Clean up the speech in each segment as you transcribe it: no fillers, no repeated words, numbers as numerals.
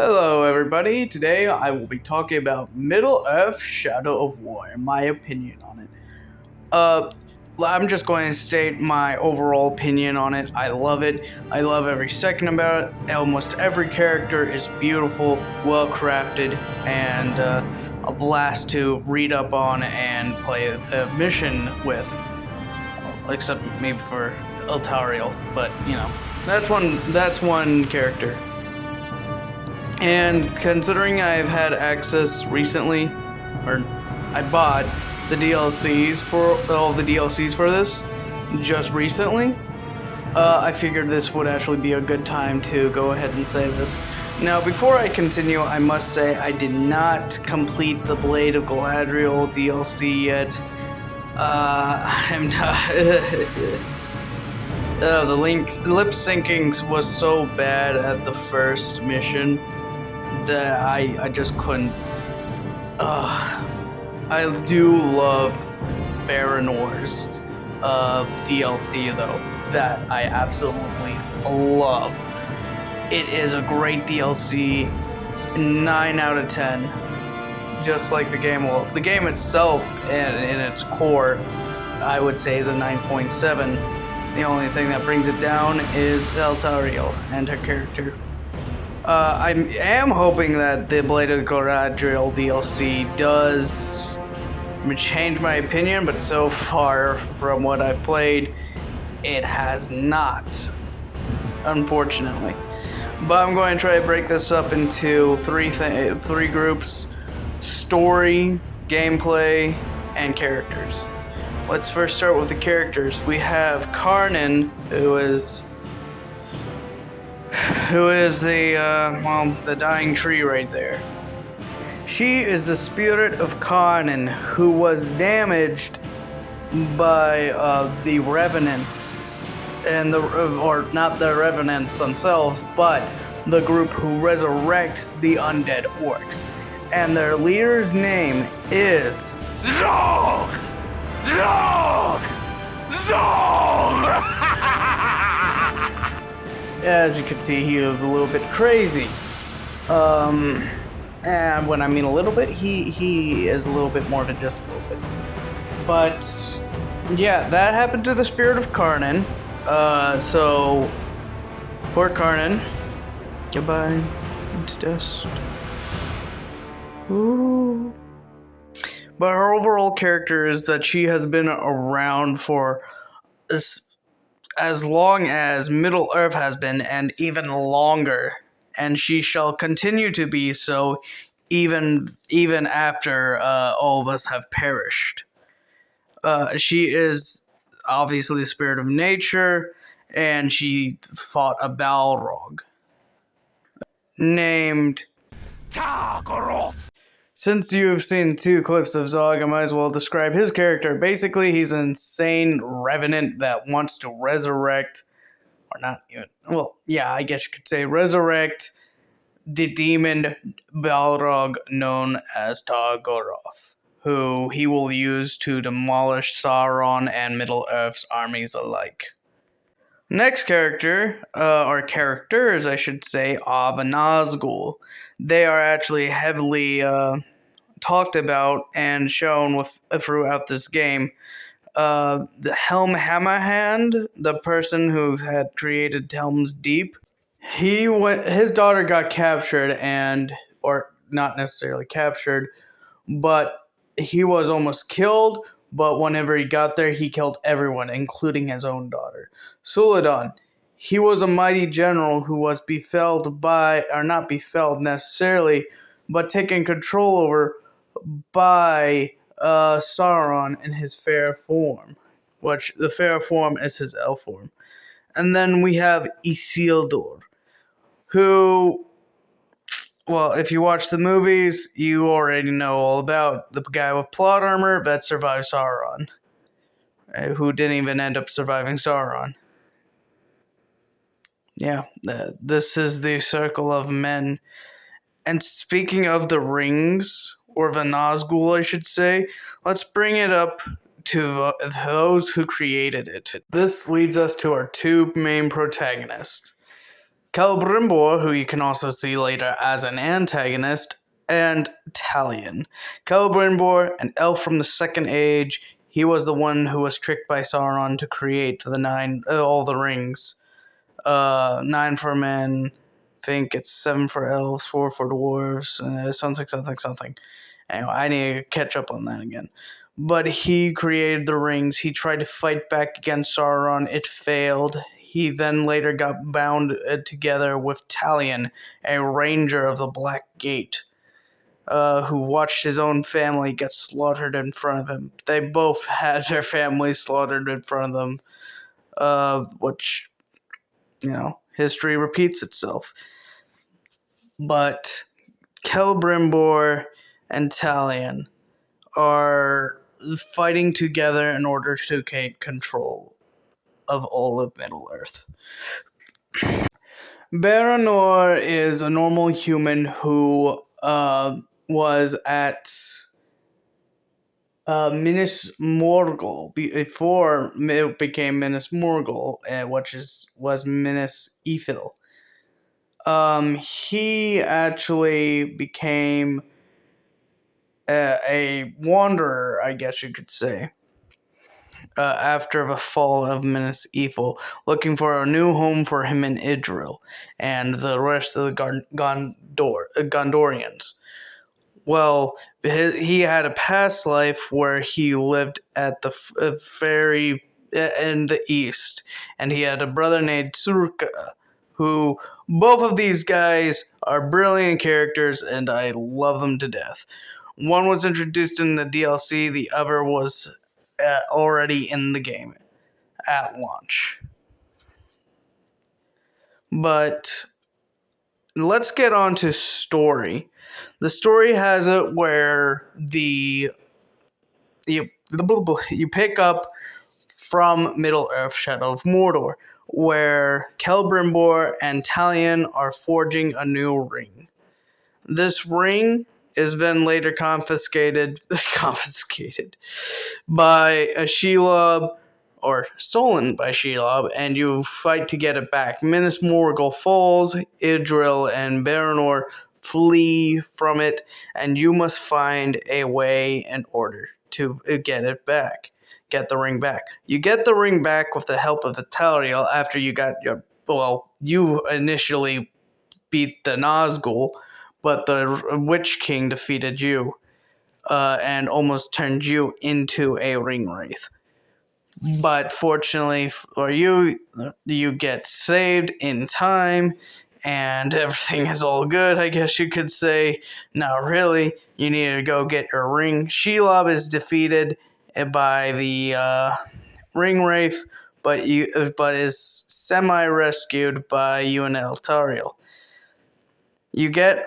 Hello everybody, today I will be talking about Middle-earth Shadow of War and my opinion on it. I'm just going to state my overall opinion on it. I love it. I love every second about it. Almost every character is beautiful, well crafted, and a blast to read up on and play a mission with. Except maybe for Eltariel, but you know, that's one character. And considering I've had access recently, or I bought the DLCs for all the DLCs for this just recently, I figured this would actually be a good time to go ahead and say this. Now, before I continue, I must say I did not complete the Blade of Galadriel DLC yet. I'm not. The lip syncing was so bad at the first mission that I just couldn't. I do love Baranor's DLC though. That I absolutely love. It is a great DLC. 9 out of 10. Just like the game. Well, the game itself, in its core, I would say is a 9.7. The only thing that brings it down is Eltariel and her character. I am hoping that the Blade of Galadriel DLC does change my opinion, but so far from what I've played, it has not, unfortunately. But I'm going to try to break this up into three groups: story, gameplay, and characters. Let's first start with the characters. We have Karnin, who is the dying tree right there. She is the spirit of Karnin, who was damaged by the Revenants, or not the Revenants themselves, but the group who resurrect the undead orcs. And their leader's name is Zog! Zog! Zog! As you can see, he is a little bit crazy. And when I mean a little bit, he is a little bit more than just a little bit. But yeah, that happened to the spirit of Karnin. So poor Karnin. Goodbye to dust. Ooh. But her overall character is that she has been around for as long as Middle-earth has been, and even longer, and she shall continue to be so even after all of us have perished. She is obviously the spirit of nature, and she fought a Balrog named Targaroth! Since you've seen 2 clips of Zog, I might as well describe his character. Basically, he's an insane revenant that wants to resurrect, or not even, well, yeah, I guess you could say resurrect the demon Balrog known as Targaroth, who he will use to demolish Sauron and Middle-earth's armies alike. Next character, or characters, I should say, are the Nazgul. They are actually heavily talked about and shown throughout this game. The Helm Hammerhand, the person who had created Helm's Deep, his daughter got captured or not necessarily captured, but he was almost killed. But whenever he got there, he killed everyone, including his own daughter. Suladon, he was a mighty general who was not befelled necessarily, but taken control over by Sauron in his fair form, which the fair form is his elf form. And then we have Isildur, who, well, if you watch the movies, you already know all about the guy with plot armor that survived Sauron, who didn't even end up surviving Sauron. Yeah, this is the Circle of Men. And speaking of the rings, or the Nazgul, I should say, let's bring it up to those who created it. This leads us to our 2 main protagonists. Celebrimbor, who you can also see later as an antagonist, and Talion. Celebrimbor, an elf from the Second Age, he was the one who was tricked by Sauron to create all the rings. 9 for men, I think it's 7 for elves, 4 for dwarves, something. Anyway, I need to catch up on that again. But he created the rings. He tried to fight back against Sauron. It failed. He then later got bound together with Talion, a ranger of the Black Gate, who watched his own family get slaughtered in front of him. They both had their families slaughtered in front of them, which, history repeats itself. But Celebrimbor and Talion are fighting together in order to take control of all of Middle-earth. Baranor is a normal human who was at Minas Morgul before it became Minas Morgul, which was Minas Ithil. He actually became a wanderer, I guess you could say, after the fall of Minas Ithil, looking for a new home for him in Idril and the rest of the Gondorians. Well, he had a past life where he lived at the ferry in the east, and he had a brother named Surka, who both of these guys are brilliant characters, and I love them to death. One was introduced in the DLC, the other was already in the game at launch. But let's get on to story. The story has it where you pick up from Middle-earth Shadow of Mordor, where Celebrimbor and Talion are forging a new ring. This ring is then later confiscated by a Shelob, or stolen by Shelob, and you fight to get it back. Minas Morgul falls, Idril and Baranor flee from it, and you must find a way in order to get it back. Get the ring back. You get the ring back with the help of the Tauriel after you you initially beat the Nazgul, but the Witch King defeated you and almost turned you into a ring wraith. But fortunately for you, you get saved in time, and everything is all good, I guess you could say. Not really. You need to go get your ring. Shelob is defeated by the ring wraith, but is semi-rescued by you and Eltariel. You get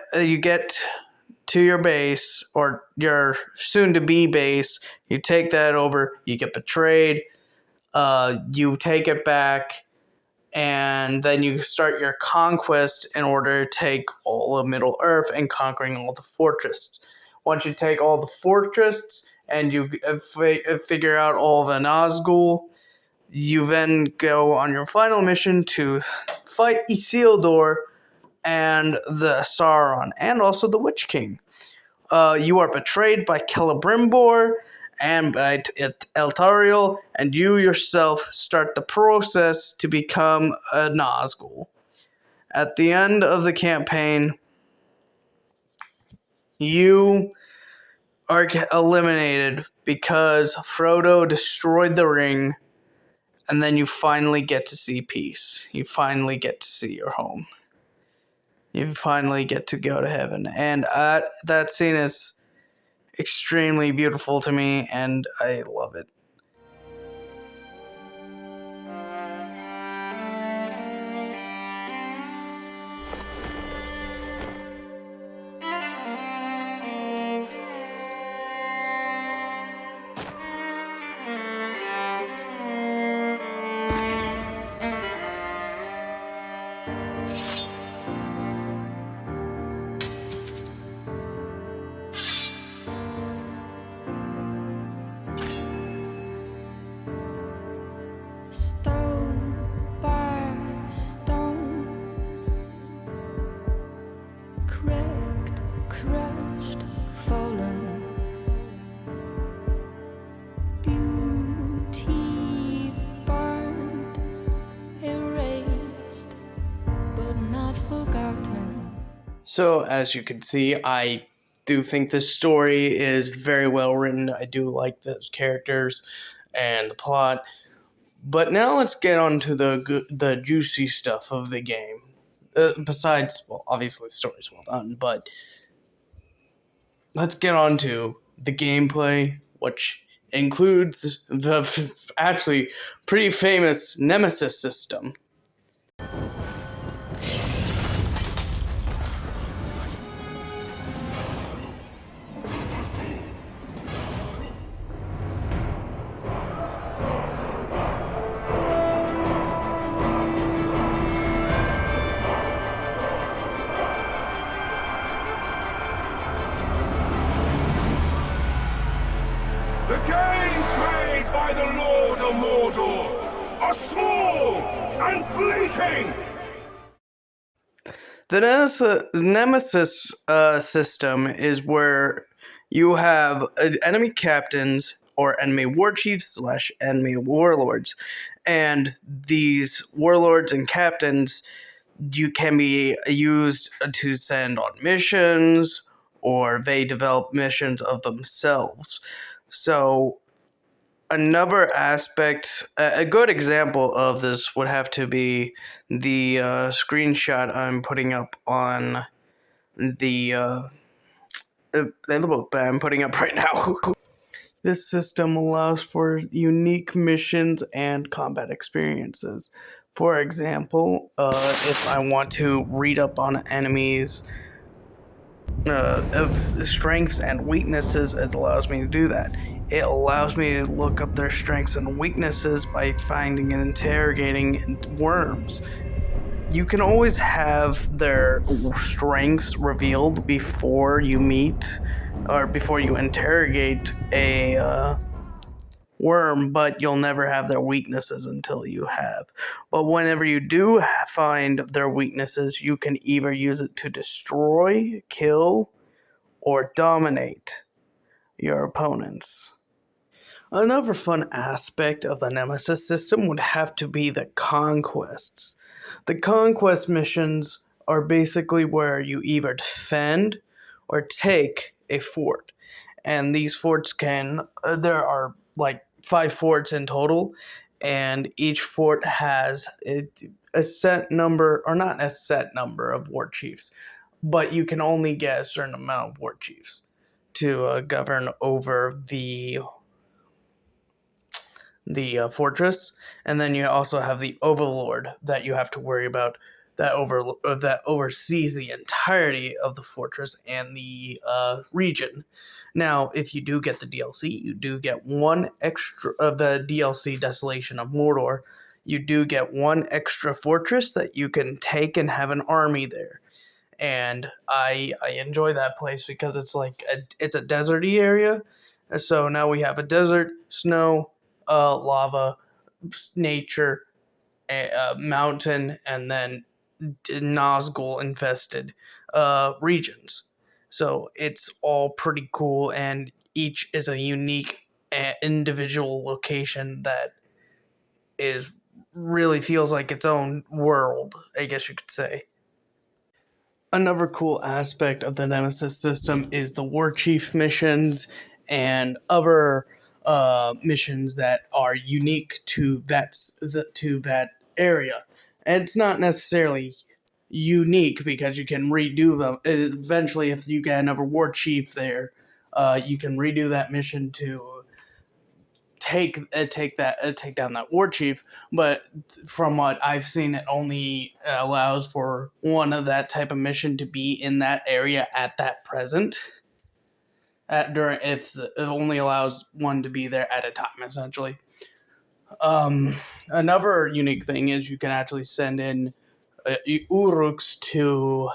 to your base, or your soon-to-be base. You take that over. You get betrayed. You take it back, and then you start your conquest in order to take all of Middle-earth and conquering all the fortresses. Once you take all the fortresses and you figure out all the Nazgul, you then go on your final mission to fight Isildur and the Sauron, and also the Witch King. You are betrayed by Celebrimbor and by Eltariel, and you yourself start the process to become a Nazgul. At the end of the campaign, you are eliminated because Frodo destroyed the ring, and then you finally get to see peace. You finally get to see your home. You finally get to go to heaven. And that scene is extremely beautiful to me, and I love it. wrecked, crushed, fallen. Beauty burned, erased, but not forgotten. So, as you can see, I do think this story is very well written. I do like the characters and the plot. But now let's get on to the juicy stuff of the game. Besides, well, obviously the story's well done, but let's get on to the gameplay, which includes the actually pretty famous Nemesis system. The games made by the Lord of Mordor are small and fleeting. The Nemesis system is where you have enemy captains or enemy war chiefs / enemy warlords, and these warlords and captains you can be used to send on missions, or they develop missions of themselves. So another aspect, a good example of this would have to be the screenshot I'm putting up on the book that I'm putting up right now. This system allows for unique missions and combat experiences. For example, if I want to read up on enemies' of strengths and weaknesses, it allows me to do that. It allows me to look up their strengths and weaknesses by finding and interrogating worms. You can always have their strengths revealed before you meet or before you interrogate a worm, but you'll never have their weaknesses until you have. But whenever you do find their weaknesses, you can either use it to destroy, kill, or dominate your opponents. Another fun aspect of the Nemesis system would have to be the conquests. The conquest missions are basically where you either defend or take a fort. And these forts there are like 5 forts in total, and each fort has a set number, or not a set number of war chiefs, but you can only get a certain amount of war chiefs to govern over the fortress. And then you also have the overlord that you have to worry about, that oversees the entirety of the fortress and the region. Now, if you do get the DLC, you do get one extra of the DLC Desolation of Mordor. You do get one extra fortress that you can take and have an army there. And I enjoy that place because it's like it's a deserty area. So now we have a desert, snow, lava, nature, mountain, and then Nazgul infested regions. So it's all pretty cool, and each is a unique individual location that really feels like its own world, I guess you could say. Another cool aspect of the Nemesis system is the War Chief missions and other missions that are unique to that area. And it's not necessarily unique because you can redo them. Eventually, if you get another War Chief there, you can redo that mission to take down that war chief. But from what I've seen, it only allows for one of that type of mission to be in that area at that present. It only allows one to be there at a time, essentially. Another unique thing is you can actually send in Uruks to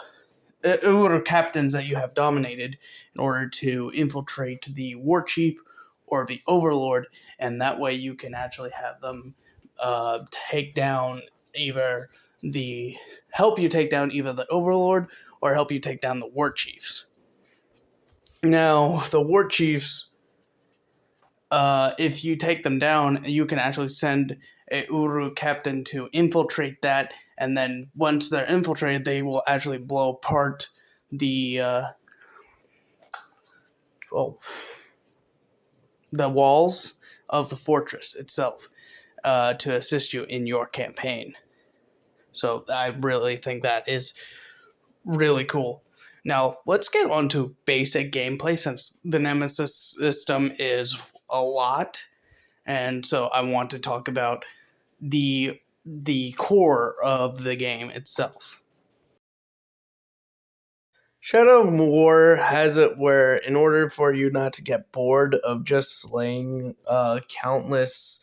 Uruk captains that you have dominated in order to infiltrate the war chief or the overlord, and that way you can actually have them take down either help you take down either the Overlord or help you take down the War Chiefs. Now, the War Chiefs, if you take them down, you can actually send a Uru captain to infiltrate that, and then once they're infiltrated, they will actually blow apart the walls of the fortress itself to assist you in your campaign. So I really think that is really cool. Now, let's get on to basic gameplay, since the Nemesis system is a lot. And so I want to talk about the core of the game itself. Shadow of War has it where, in order for you not to get bored of just slaying countless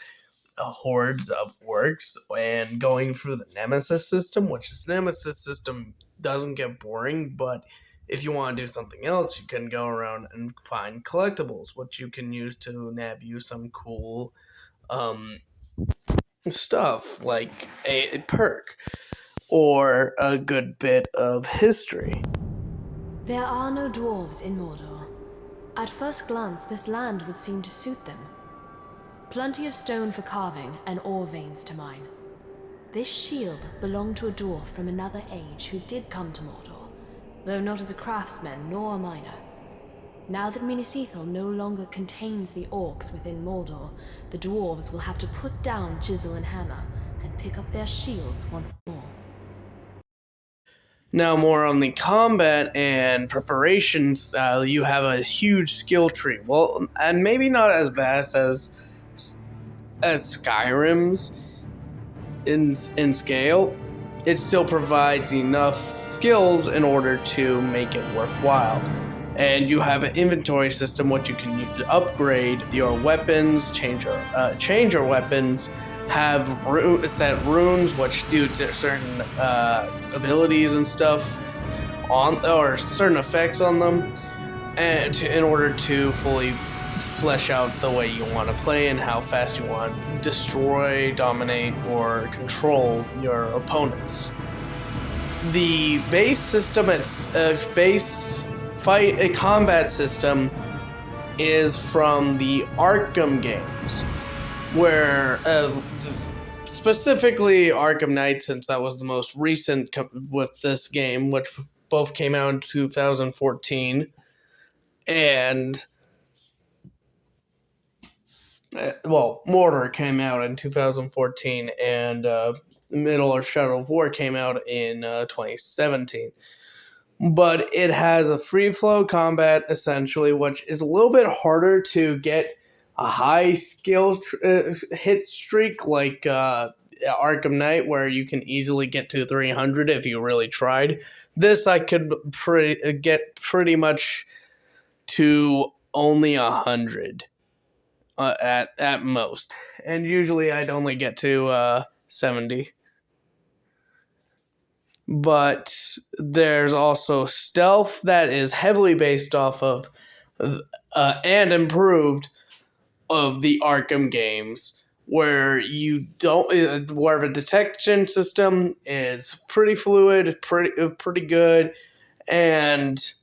hordes of orcs and going through the Nemesis system, which the Nemesis system doesn't get boring, but if you want to do something else, you can go around and find collectibles, which you can use to nab you some cool stuff, like a perk or a good bit of history. There are no dwarves in Mordor. At first glance, this land would seem to suit them. Plenty of stone for carving and ore veins to mine. This shield belonged to a dwarf from another age who did come to Mordor, though not as a craftsman nor a miner. Now that Minas Ithil no longer contains the orcs within Mordor, the dwarves will have to put down chisel and hammer and pick up their shields once more. Now, more on the combat and preparation style, you have a huge skill tree. Well, and maybe not as vast as Skyrim's in scale. It still provides enough skills in order to make it worthwhile. And you have an inventory system which you can use to upgrade your weapons, change your weapons, have set runes which do certain abilities and stuff or certain effects on them, and in order to fully flesh out the way you want to play and how fast you want to destroy, dominate, or control your opponents. The base system, combat system, is from the Arkham games, where specifically Arkham Knight, since that was the most recent with this game, which both came out in 2014, and Mordor came out in 2014, and Middle or Shadow of War came out in 2017. But it has a free flow combat, essentially, which is a little bit harder to get a high skill hit streak like Arkham Knight, where you can easily get to 300 if you really tried. This I could get pretty much to only 100 at most, and usually I'd only get to 70. But there's also stealth that is heavily based off of and improved of the Arkham games, where where the detection system is pretty fluid, pretty good, and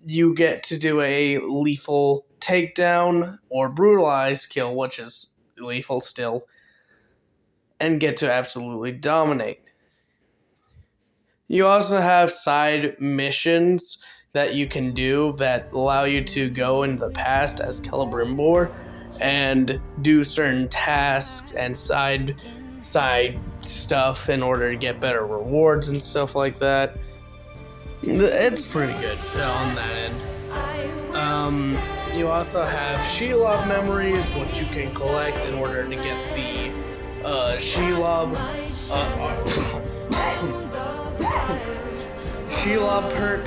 you get to do a lethal takedown or brutalized kill, which is lethal still, and get to absolutely dominate. You also have side missions that you can do that allow you to go into the past as Celebrimbor and do certain tasks and side stuff in order to get better rewards and stuff like that. It's pretty good on that end. You also have Shelob memories, which you can collect in order to get the Shelob perk,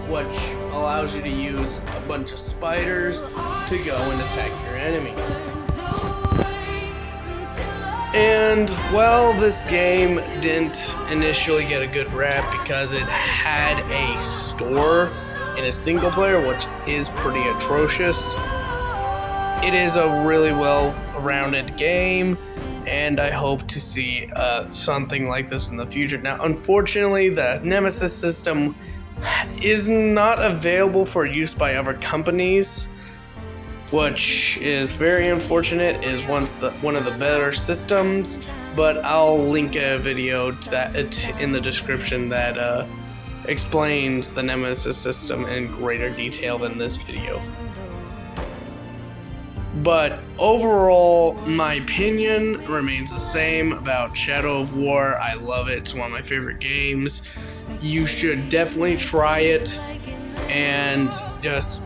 which allows you to use a bunch of spiders to go and attack your enemies. And, well, this game didn't initially get a good rap because it had a store in a single player, which is pretty atrocious. it is a really well-rounded game, and I hope to see something like this in the future. Now, unfortunately, the Nemesis system is not available for use by other companies, which is very unfortunate. Is one of the better systems, but I'll link a video to that in the description that explains the Nemesis system in greater detail than this video. But overall, my opinion remains the same about Shadow of War. I love it. It's one of my favorite games. You should definitely try it and just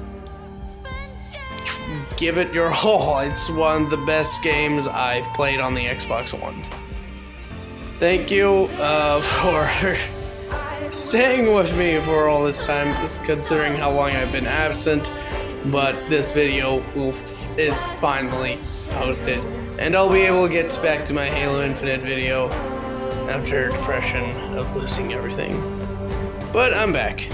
give it your all. It's one of the best games I've played on the Xbox One. Thank you for staying with me for all this time, considering how long I've been absent. But this video is finally posted, and I'll be able to get back to my Halo Infinite video after depression of losing everything. But I'm back.